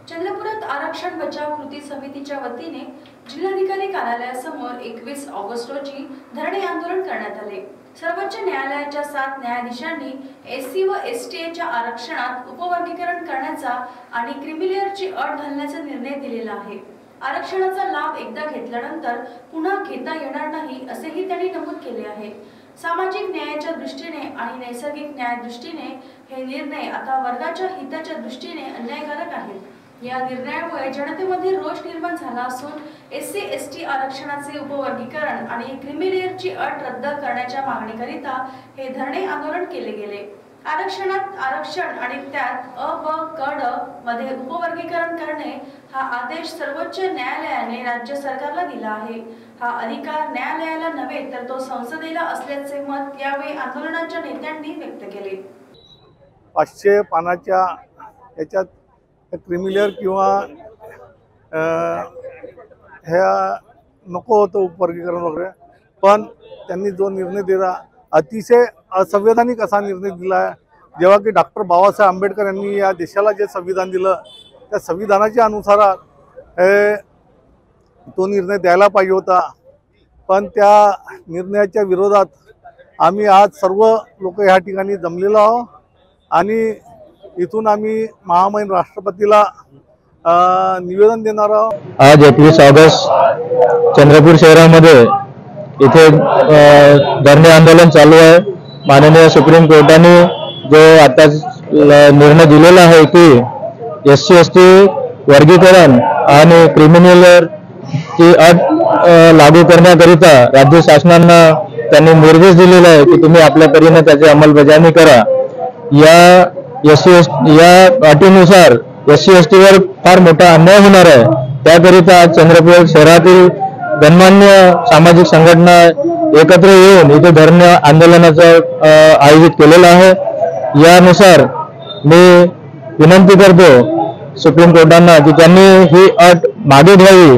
चंद्रपुरात आरक्षण बचाव कृती समितीच्या वतीने जिल्हाधिकारी कार्यालयासमोर 21 ऑगस्ट रोजी धरणे आंदोलन करण्यात आले। सर्वोच्च न्यायालयाच्या 7 न्यायाधीशांनी एससी व एसटीच्या आरक्षणात उपवर्गीकरण करण्याचा आणि क्रिमिलेअरची अट घालण्याचा निर्णय दिलेला आहे। आरक्षणाचा लाभ एकदा घेतल्यानंतर पुन्हा घेता येणार नाही असेही त्यांनी नमूद केले आहे। सामाजिक न्यायाच्या दृष्टीने आणि नैसर्गिक न्याय दृष्टीने हे निर्णय आता वर्गाच्या हिताच्या दृष्टीने अन्यायकारक आहेत। या निर्णयामुळे जनतेमध्ये रोष निर्माण झाला असून एससी एसटी आरक्षणाचे उपवर्गीकरण आणि क्रिमिलेअरची अट रद्द करण्याच्या मागणीकरिता हे धरणे आंदोलन केले गेले। आरक्षणात आरक्षण आणि त्यात अ ब क ड मध्ये उपवर्गीकरण करणे हा आदेश सर्वोच्च न्यायालयाने राज्य सरकारला दिला आहे। हा अधिकार न्यायालयाला नव्हे तर तो संसदेला असल्याचे मत यावेळी आंदोलनाच्या नेत्यांनी व्यक्त केले। 500 पानाच्या याच्यात क्रिमिलेअर किंवा ह्या नको होतं उपवर्गीकरण वगैरे, पण त्यांनी जो निर्णय दिला अतिशय असंवैधानिक असा निर्णय दिला आहे। जेव्हा की डॉक्टर बाबासाहेब आंबेडकर यांनी या देशाला जे संविधान दिलं त्या संविधानाच्या अनुसार तो निर्णय द्यायला पाहिजे होता, पण त्या निर्णयाच्या विरोधात आम्ही आज सर्व लोक या ठिकाणी जमलेलो आहोत आणि इथून आम्ही महामहिम राष्ट्रपतीला निवेदन देणार आहोत। आज 21 ऑगस्ट चंद्रपूर शहरामध्ये इथे धरणे आंदोलन चालू आहे। माननीय सुप्रीम कोर्टाने जो आता निर्णय दिलेला आहे की एससी एसटी वर्गीकरण आणि क्रिमिनल ची अट लागू करण्याकरिता राज्य शासनांना त्यांनी निर्देश दिलेला आहे की तुम्ही आपल्या परीने त्याची अंमलबजावणी करा। या अटीनुसार एससी एसटी वर फार मोठा अन्याय होणार आहे। त्याकरिता आज चंद्रपूर शहरातील गणमान्य सामाजिक संघटना एकत्र येऊन इथे धरणे आंदोलनाचं आयोजित केलेलं आहे। यानुसार मी विनंती करतो सुप्रीम कोर्टांना की त्यांनी ही अट मागे घ्यावी।